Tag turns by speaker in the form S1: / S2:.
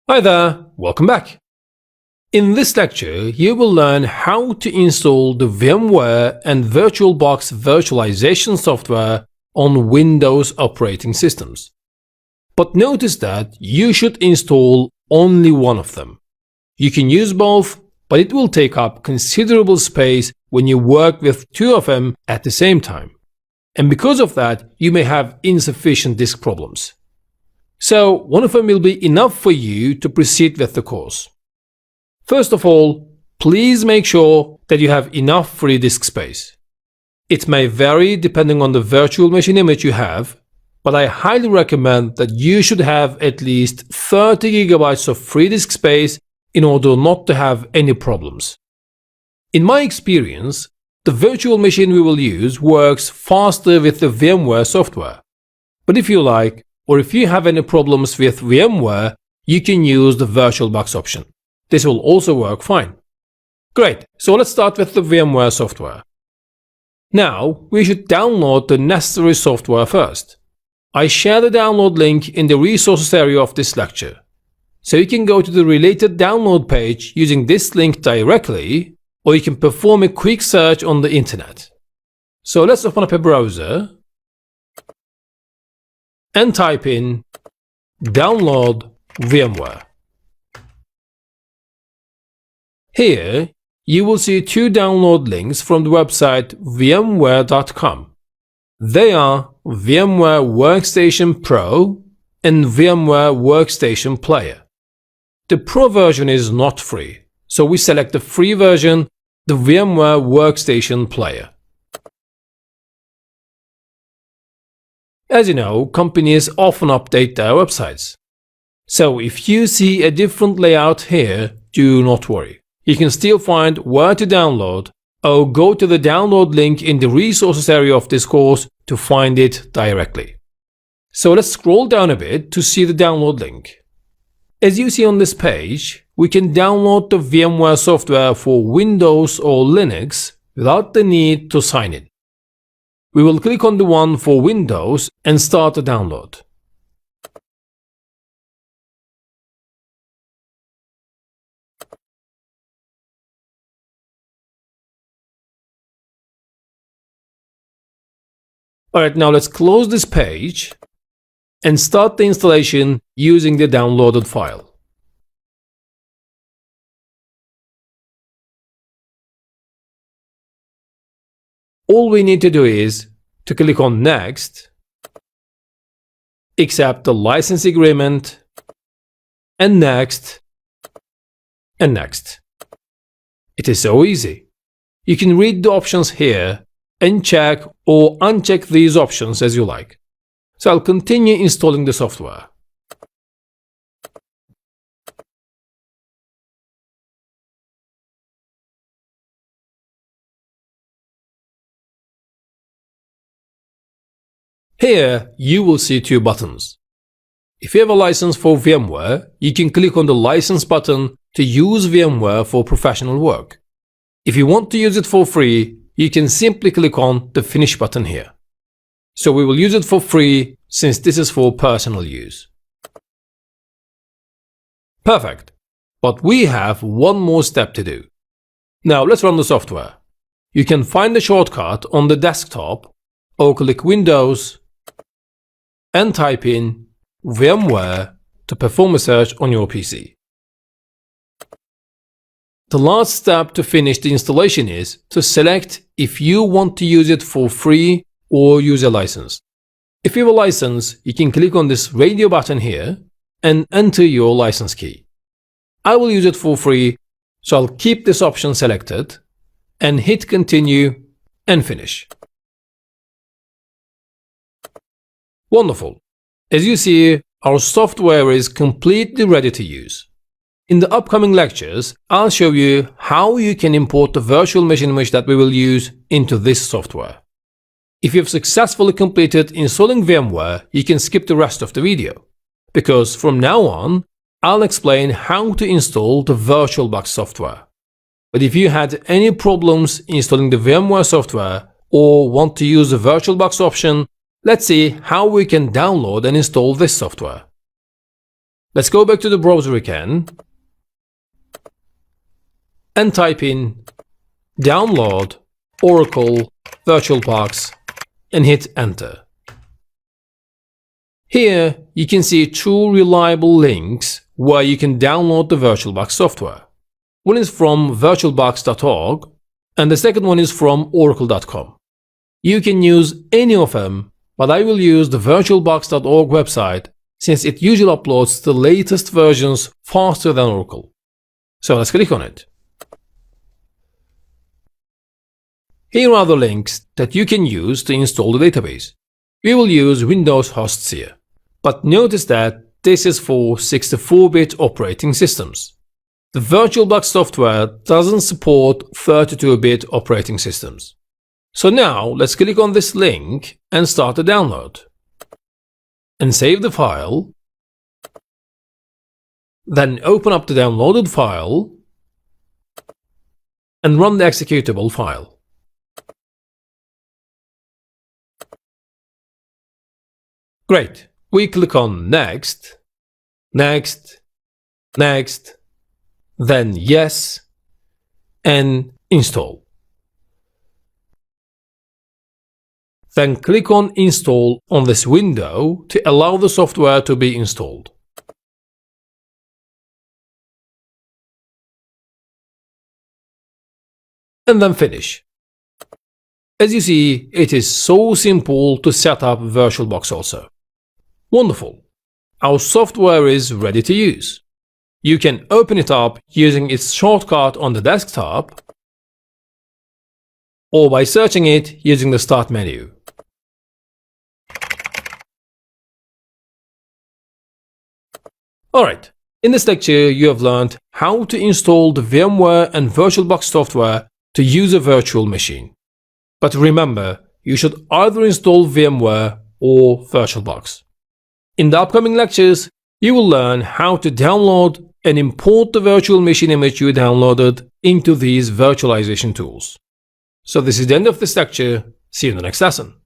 S1: Hi there, welcome back. In this lecture, you will learn how to install the VMware and VirtualBox virtualization software on Windows operating systems. But notice that you should install only one of them. You can use both, but it will take up considerable space when you work with two of them at the same time. And because of that, you may have insufficient disk problems. So one of them will be enough for you to proceed with the course. First of all, please make sure that you have enough free disk space. It may vary depending on the virtual machine image you have, but I highly recommend that you should have at least 30 GB of free disk space in order not to have any problems. In my experience, the virtual machine we will use works faster with the VMware software. But if you like, or if you have any problems with VMware, you can use the VirtualBox option. This will also work fine. Great, so let's start with the VMware software. Now, we should download the necessary software first. I share the download link in the resources area of this lecture. So you can go to the related download page using this link directly, or you can perform a quick search on the internet. So let's open up a browser and type in download VMware. Here, you will see two download links from the website vmware.com. They are VMware Workstation Pro and VMware Workstation Player. The Pro version is not free, so we select the free version, the VMware Workstation Player. As you know, companies often update their websites. So if you see a different layout here, do not worry. You can still find where to download, or go to the download link in the resources area of this course to find it directly. So let's scroll down a bit to see the download link. As you see on this page, we can download the VMware software for Windows or Linux without the need to sign in. We will click on the one for Windows and start the download. Alright, now let's close this page and start the installation using the downloaded file. All we need to do is to click on Next, accept the license agreement, and Next, and Next. It is so easy. You can read the options here and check or uncheck these options as you like. So I'll continue installing the software. Here, you will see two buttons. If you have a license for VMware, you can click on the license button to use VMware for professional work. If you want to use it for free, you can simply click on the Finish button here. So we will use it for free since this is for personal use. Perfect. But we have one more step to do. Now let's run the software. You can find the shortcut on the desktop or click Windows and type in VMware to perform a search on your PC. The last step to finish the installation is to select if you want to use it for free or use a license. If you have a license, you can click on this radio button here and enter your license key. I will use it for free, so I'll keep this option selected and hit Continue and Finish. Wonderful. As you see, our software is completely ready to use. In the upcoming lectures, I'll show you how you can import the virtual machine image that we will use into this software. If you've successfully completed installing VMware, you can skip the rest of the video, because from now on, I'll explain how to install the VirtualBox software. But if you had any problems installing the VMware software or want to use the VirtualBox option, let's see how we can download and install this software. Let's go back to the browser again and type in download Oracle VirtualBox and hit enter. Here you can see two reliable links where you can download the VirtualBox software. One is from virtualbox.org and the second one is from oracle.com. You can use any of them, but I will use the virtualbox.org website since it usually uploads the latest versions faster than Oracle. So let's click on it. Here are the links that you can use to install the database. We will use Windows hosts here, but notice that this is for 64-bit operating systems. The VirtualBox software doesn't support 32-bit operating systems. So now let's click on this link and start the download. And save the file. Then open up the downloaded file and run the executable file. Great. We click on Next, Next, Next, then Yes, and Install. Then click on Install on this window to allow the software to be installed. And then finish. As you see, it is so simple to set up VirtualBox also. Wonderful! Our software is ready to use. You can open it up using its shortcut on the desktop or by searching it using the Start menu. Alright, in this lecture you have learned how to install the VMware and VirtualBox software to use a virtual machine. But remember, you should either install VMware or VirtualBox. In the upcoming lectures, you will learn how to download and import the virtual machine image you downloaded into these virtualization tools. So this is the end of this lecture. See you in the next lesson.